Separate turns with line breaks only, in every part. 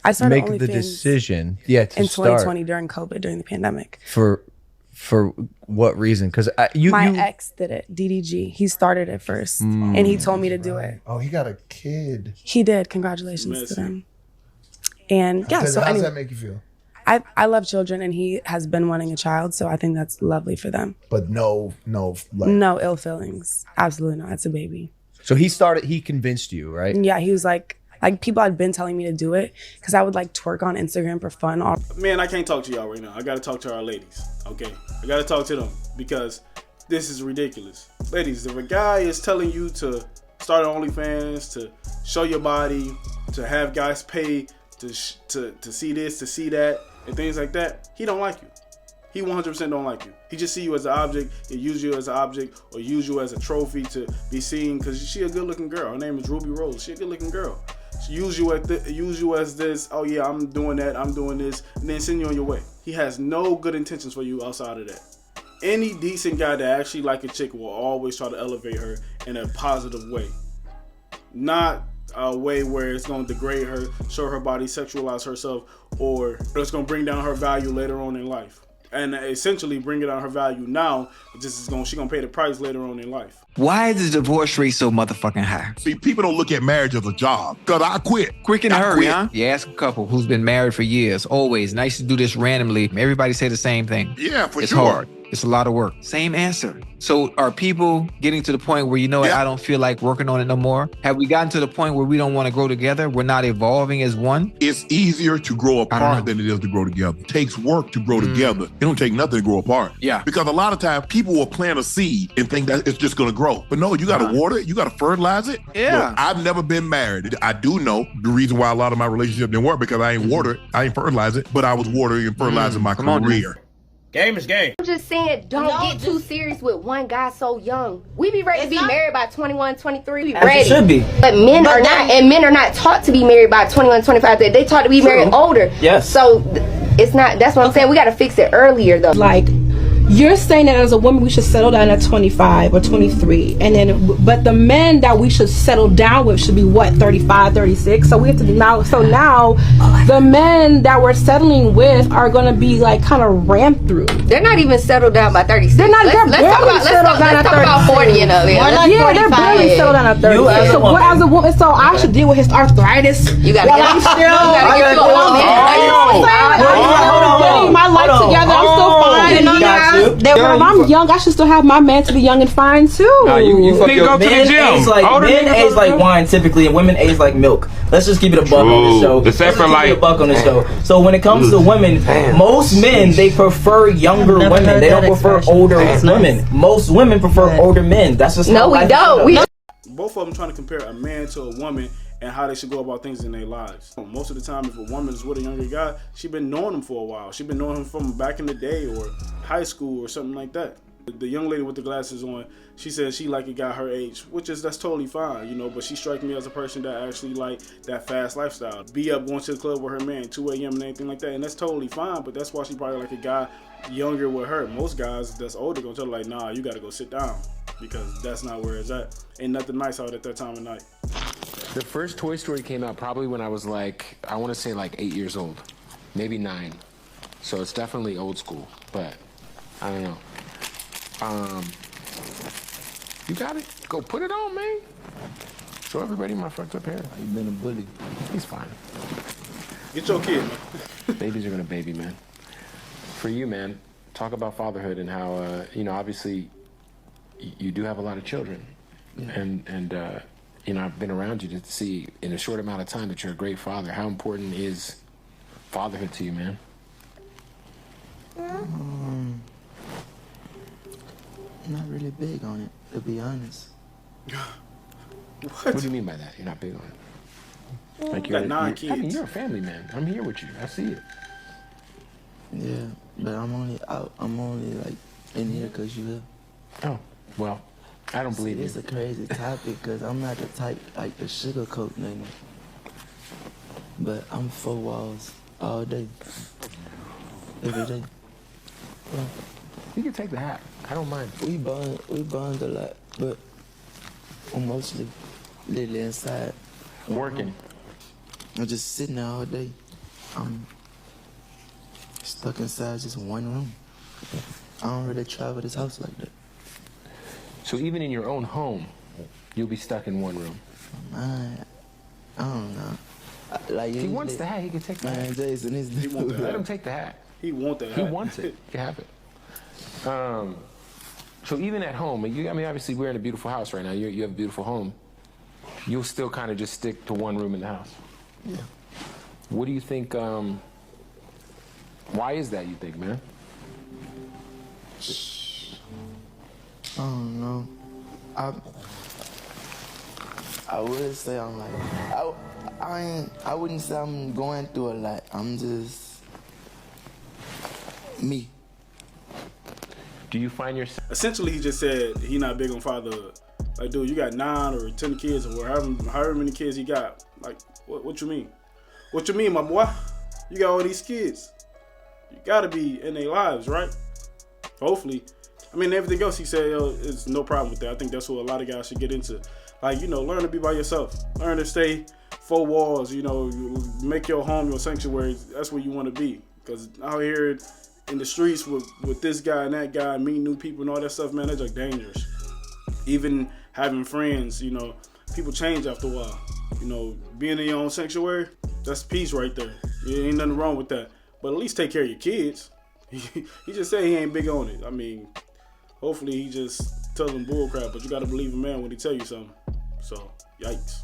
I started
make
OnlyFans
the decision? Yeah, to
in
start
2020 during COVID, during the pandemic.
For what reason? Because
my ex did it. DDG. He started it first, and he told me to do it.
Oh, he got a kid.
He did. Congratulations to them. And yeah, so
how does
anyway,
that make you feel?
I love children, and he has been wanting a child, so I think that's lovely for them.
But no
ill feelings. Absolutely not. It's a baby.
So he convinced you, right?
Yeah, he was like people had been telling me to do it because I would like twerk on Instagram for fun.
Man, I can't talk to y'all right now. I gotta talk to our ladies, okay? I gotta talk to them because this is ridiculous. Ladies, if a guy is telling you to start an OnlyFans, to show your body, to have guys pay to see this, to see that, and things like that, he don't like you. He 100% don't like you. He just see you as an object, he use you as an object, or use you as a trophy to be seen, because she a good-looking girl. Her name is Ruby Rose. She a good-looking girl. She use you as this, oh yeah, I'm doing that, I'm doing this, and then send you on your way. He has no good intentions for you outside of that. Any decent guy that actually like a chick will always try to elevate her in a positive way. Not a way where it's going to degrade her, show her body, sexualize herself, or it's going to bring down her value later on in life. And essentially bring it down her value now. She's going to pay the price later on in life.
Why is the divorce rate so motherfucking high?
See, people don't look at marriage as a job. Cause I quit.
Quick in a hurry, huh? You ask a couple who's been married for years, always, and I used to do this randomly. Everybody say the same thing.
Yeah, for
it's
sure.
It's hard. It's a lot of work. Same answer. So are people getting to the point where, I don't feel like working on it no more? Have we gotten to the point where we don't want to grow together? We're not evolving as one?
It's easier to grow apart than it is to grow together. It takes work to grow together. It don't take nothing to grow apart.
Yeah.
Because a lot of times people will plant a seed and think that it's just going to grow. But no, you got to water it. You got to fertilize it.
Yeah.
Look, I've never been married. I do know the reason why a lot of my relationships didn't work, because I ain't water, I ain't fertilize it, but I was watering and fertilizing my career.
Game is game.
I'm just saying, don't get too serious with one guy so young. We be ready to be married by 21, 23. We ready.
It should be.
But men are not, and men are not taught to be married by 21, 25. They taught to be married older.
Yes.
So it's not, that's what I'm saying. We got to fix it earlier though.
Like, you're saying that as a woman we should settle down at 25 or 23, and then but the men that we should settle down with should be what, 35, 36. So we have to now the men that we're settling with are going to be like kind of ramped through.
They're not even settled down by 36.
They're not.
Let's talk about 40 and up.
Yeah, they're barely settled down at 30. As a woman, so I should deal with his arthritis.
You got to
I'm still getting my life together. I'm still fine. When I'm young, I should still have my man to be young and fine too.
Nah, you go to the gym. Men age like wine typically, and women age like milk. Let's just keep it a buck on the show. So when it comes to women, most men, they prefer younger women. They don't prefer older women. Most women prefer older men. That's just
no, we don't.
Both of them trying to compare a man to a woman and how they should go about things in their lives. Most of the time, if a woman is with a younger guy, she been knowing him for a while. She been knowing him from back in the day or high school or something like that. The young lady with the glasses on, she said she like a guy her age, that's totally fine, but she strikes me as a person that actually like that fast lifestyle. Be up going to the club with her man, 2 a.m. and anything like that, and that's totally fine, but that's why she probably like a guy younger with her. Most guys that's older gonna tell her like, nah, you gotta go sit down, because that's not where it's at. Ain't nothing nice out at that time of night.
The first Toy Story came out probably when I was like, I want to say like 8 years old, maybe 9. So it's definitely old school, but I don't know. You got it? Go put it on, man. Show everybody my fucked up hair.
You've been a bully.
He's fine.
Get your kid, man.
Babies are gonna baby, man. For you, man, talk about fatherhood and how, obviously you do have a lot of children. Yeah. And I've been around you to see in a short amount of time that you're a great father. How important is fatherhood to you, man?
Not really big on it, to be honest.
What do you mean by that? You're not big on it? Like
you're 9 kids.
I mean, you're a family man. I'm here with you. I see it.
Yeah, but I'm only out. I'm only like in here because you here.
Oh, well, I don't believe
it's a crazy topic because I'm not the type like the sugarcoat nothing. But I'm 4 walls all day, every day. Yeah.
You can take the hat. I don't mind.
We bond a lot, but I'm mostly literally inside.
Working.
I'm just sitting there all day. I'm stuck inside just one room. I don't really travel this house like that.
So even in your own home, you'll be stuck in one room.
Man, I don't know. Like
He wants the hat. He can take the hat.
Man, Jason is the
Let him take the hat.
He want that
He
hat.
wants it. You can have it. So even at home, I mean, obviously we're in a beautiful house right now. You have a beautiful home. You'll still kind of just stick to one room in the house.
Yeah.
What do you think? Why is that? You think, man?
I don't know. I would say I'm like I wouldn't say I'm going through a lot. I'm just me.
Do you find yourself?
Essentially, he just said he not big on fatherhood. Like, dude, you got 9 or 10 kids or however many kids he got. Like, what you mean? What you mean, my boy? You got all these kids. You gotta be in their lives, right? Hopefully. I mean, everything else he said, it's no problem with that. I think that's what a lot of guys should get into. Like, learn to be by yourself. Learn to stay 4 walls, make your home your sanctuary. That's where you want to be. Because out here in the streets with this guy and that guy, meeting new people and all that stuff, man, that's like dangerous. Even having friends, people change after a while. Being in your own sanctuary, that's peace right there. Ain't nothing wrong with that. But at least take care of your kids. He just said he ain't big on it. I mean, hopefully he just tells them bullcrap, but you gotta believe a man when he tell you something. So, yikes.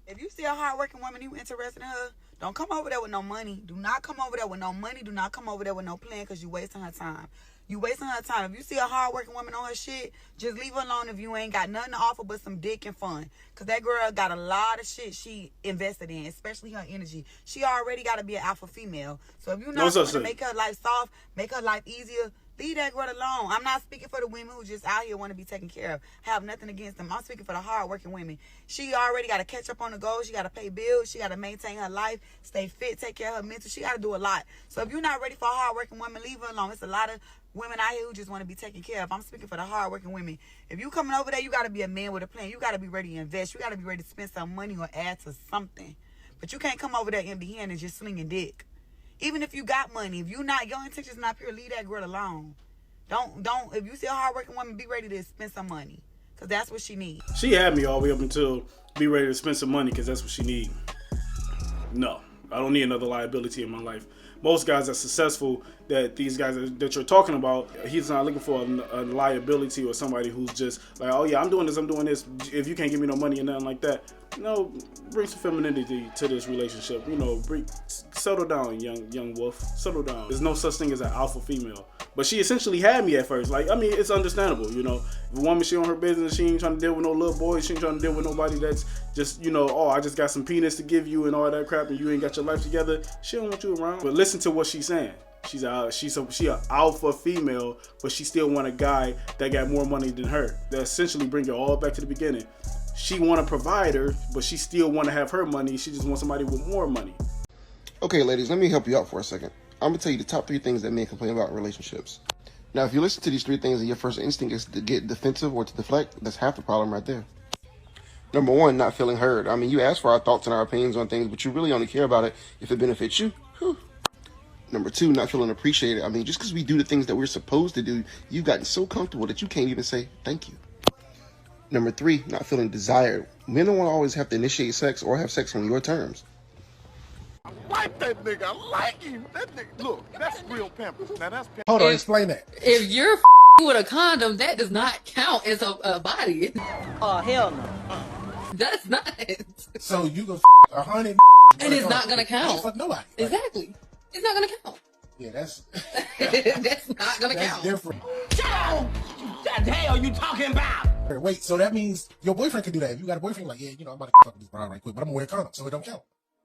If you see a hard-working woman, you interested in her, don't come over there with no money. Do not come over there with no money. Do not come over there with no plan, because you wasting her time. You wasting her time. If you see a hard-working woman on her shit, just leave her alone if you ain't got nothing to offer but some dick and fun. Because that girl got a lot of shit she invested in, especially her energy. She already got to be an alpha female. So if you're not going to make her life soft, make her life easier, leave that girl alone. I'm not speaking for the women who just out here want to be taken care of. I have nothing against them. I'm speaking for the hard-working women. She already got to catch up on the goals. She got to pay bills. She got to maintain her life, stay fit, take care of her mental. She got to do a lot. So if you're not ready for a hard-working woman, leave her alone. It's a lot of women out here who just want to be taken care of. I'm speaking for the hard-working women. If you coming over there, you got to be a man with a plan. You got to be ready to invest. You got to be ready to spend some money or add to something. But you can't come over there empty-handed and just slinging dick. Even if you got money, if your intention's not pure, leave that girl alone. Don't. If you see a hard-working woman, be ready to spend some money, because that's what she needs.
She had me all the way up until be ready to spend some money because that's what she need. No, I don't need another liability in my life. Most guys are successful, that these guys that you're talking about, he's not looking for a liability or somebody who's just like, oh yeah, I'm doing this. If you can't give me no money and nothing like that, bring some femininity to this relationship. Settle down, young wolf. Settle down. There's no such thing as an alpha female. But she essentially had me at first. Like, I mean, it's understandable, If a woman, she on her business, she ain't trying to deal with no little boys, she ain't trying to deal with nobody that's just, I just got some penis to give you and all that crap and you ain't got your life together. She don't want you around. But listen to what she's saying. She an alpha female, but she still want a guy that got more money than her. That essentially bring it all back to the beginning. She want a provider, but she still want to have her money. She just want somebody with more money.
Okay, ladies, let me help you out for a second. I'm going to tell you the top 3 things that men complain about in relationships. Now, if you listen to these 3 things and your first instinct is to get defensive or to deflect, that's half the problem right there. Number 1, not feeling heard. I mean, you ask for our thoughts and our opinions on things, but you really only care about it if it benefits you. Whew. Number 2, not feeling appreciated. I mean, just because we do the things that we're supposed to do, you've gotten so comfortable that you can't even say thank you. Number 3, not feeling desired. Men don't want to always have to initiate sex or have sex on your terms.
I like that nigga. I like him. That nigga, look, that's real pimping. Now that's pimping.
Hold on, explain that.
If you're with a condom, that does not count as a body.
Oh, hell no.
That's not.
So you go 100
and it's not gonna count.
Fuck nobody.
Exactly. It's not gonna count.
Yeah, that's
not gonna count.
Different.
Shut up! What the hell are you talking about?
Wait, so that means your boyfriend can do that. If you got a boyfriend, like, yeah, I'm about to fuck this brown right quick, but I'm gonna wear a condom, so it don't count.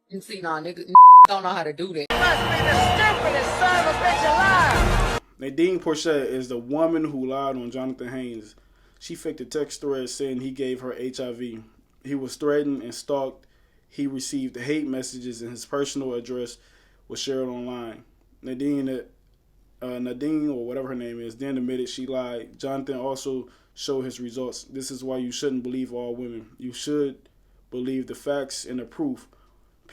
You see, niggas don't know how to do that.
You must be the stupidest son of a bitch alive.
Nadine Porchette is the woman who lied on Jonathan Haynes. She faked a text thread saying he gave her HIV. He was threatened and stalked. He received hate messages and his personal address was shared online. Nadine, or whatever her name is, then admitted she lied. Jonathan also showed his results. This is why you shouldn't believe all women. You should believe the facts and the proof.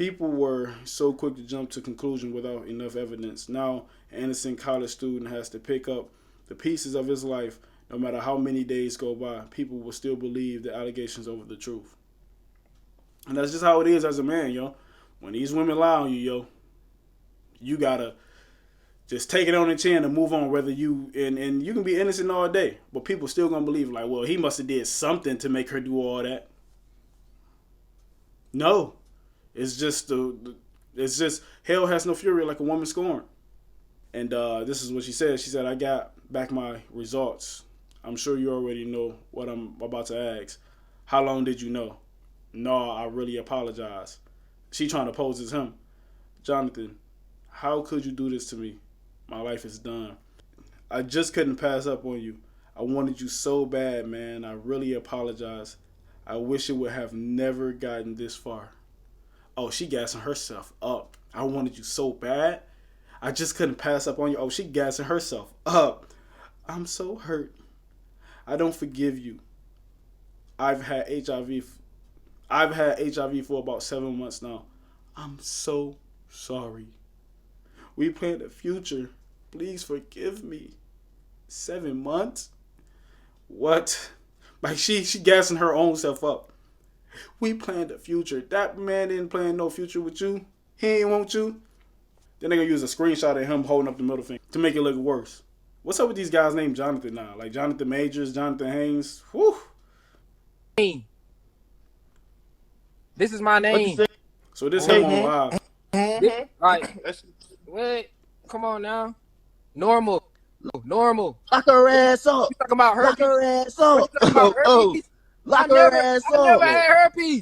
People were so quick to jump to conclusion without enough evidence. Now, an innocent college student has to pick up the pieces of his life. No matter how many days go by, people will still believe the allegations over the truth. And that's just how it is as a man, yo. When these women lie on you, yo, you gotta just take it on the chin and move on. Whether you and you can be innocent all day, but people still gonna believe like, well, he must have did something to make her do all that. No, it's just hell has no fury like a woman scorned. And this is what she said. She said, "I got back my results. I'm sure you already know what I'm about to ask. How long did you know? No, I really apologize." She trying to pose as him. "Jonathan, how could you do this to me? My life is done. I just couldn't pass up on you. I wanted you so bad, man. I really apologize. I wish it would have never gotten this far." Oh, she gassing herself up. "I wanted you so bad. I just couldn't pass up on you." Oh, she gassing herself up. "I'm so hurt. I don't forgive you. I've had HIV for about 7 months now. I'm so sorry. We planned a future. Please forgive me." 7 months? What? Like she gassing her own self up. "We planned a future. That man didn't plan no future with you. He ain't want you." Then they gonna use a screenshot of him holding up the middle finger to make it look worse. What's up with these guys named Jonathan now? Like Jonathan Majors, Jonathan Haynes. Whew.
This is my name.
So this him on live.
Like, what? Come on now. Normal.
Lock her ass up.
You talking about herpes?
Lock her ass up.
You talking about herpes?
Lock her ass up.
I never had herpes.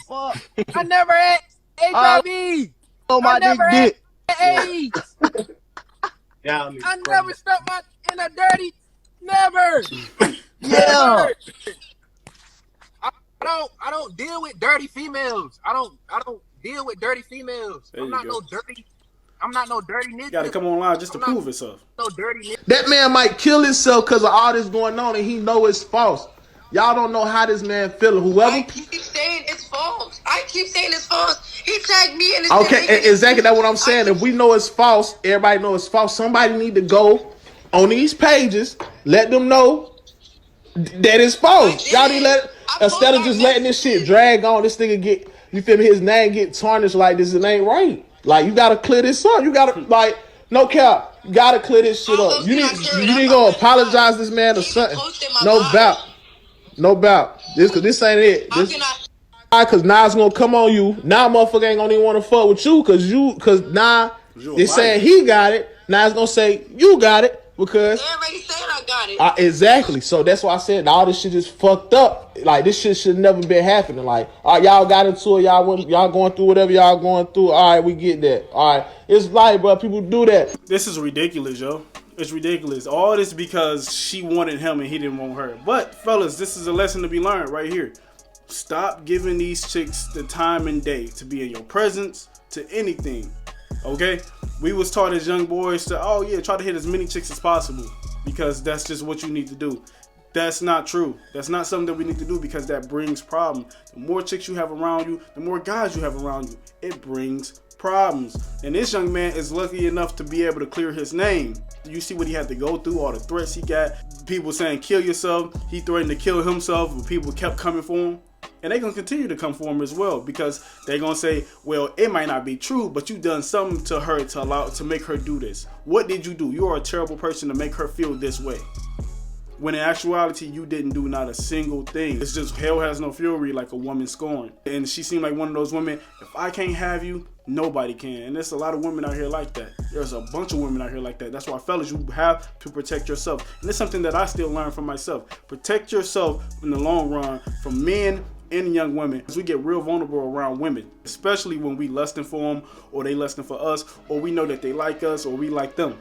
I never had HIV.
Oh, my
I never
dick.
had AIDS. I never stuck my in a dirty. Never.
Yeah.
I don't deal with dirty females. I don't deal with dirty females. I'm not no dirty nigga.
Gotta come online just to prove itself.
No dirty nigga.
That man might kill himself because of all this going on and he know it's false. Y'all don't know how this man feeling. Whoever.
I keep saying it's false. He tagged me in his
Okay, exactly. That's what I'm saying. If we know it's false, everybody know it's false. Somebody need to go on these pages, let them know that it's false. Y'all need instead of just letting this shit drag on, this nigga get, you feel me, his name get tarnished like this. It ain't right. Like, you gotta clear this up. You gotta, like, no cap. You gotta clear this shit up. You need to go apologize to this man or something. No doubt. This ain't it. Cause now it's gonna come on you. Now motherfucker ain't gonna even want to fuck with you cause now they saying he got it. Now it's gonna say you got it because
they already said I got it.
Exactly. So that's why I said all this shit is fucked up. Like this shit should never been happening. Like, all right, y'all got into it, y'all going through whatever y'all going through. All right, we get that. All right, it's life, bro. People do that.
This is ridiculous, yo. It's ridiculous. All this because she wanted him and he didn't want her. But fellas, this is a lesson to be learned right here. Stop giving these chicks the time and day to be in your presence, to anything. Okay? We was taught as young boys to, try to hit as many chicks as possible because that's just what you need to do. That's not true. That's not something that we need to do because that brings problems. The more chicks you have around you, the more guys you have around you, it brings problems. And this young man is lucky enough to be able to clear his name. You see what he had to go through, all the threats he got, people saying kill yourself. He threatened to kill himself, but people kept coming for him. And they're going to continue to come for him as well because they're going to say, well, it might not be true, but you done something to her to make her do this. What did you do? You are a terrible person to make her feel this way. When in actuality, you didn't do not a single thing. It's just hell has no fury like a woman scorned. And she seemed like one of those women, if I can't have you, nobody can. And there's a lot of women out here like that. There's a bunch of women out here like that. That's why, fellas, you have to protect yourself. And it's something that I still learn from myself. Protect yourself in the long run from men and young women. Because we get real vulnerable around women, especially when we lusting for them or they lusting for us, or we know that they like us or we like them.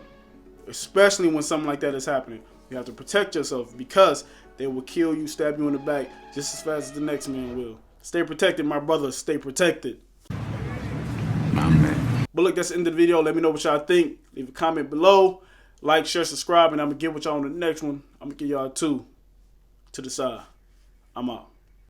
Especially when something like that is happening. You have to protect yourself because they will kill you, stab you in the back just as fast as the next man will. Stay protected, my brother. Stay protected. My man. But look, that's the end of the video. Let me know what y'all think. Leave a comment below. Like, share, subscribe, and I'm going to get with y'all on the next one. I'm going to give y'all 2 to the side. I'm out.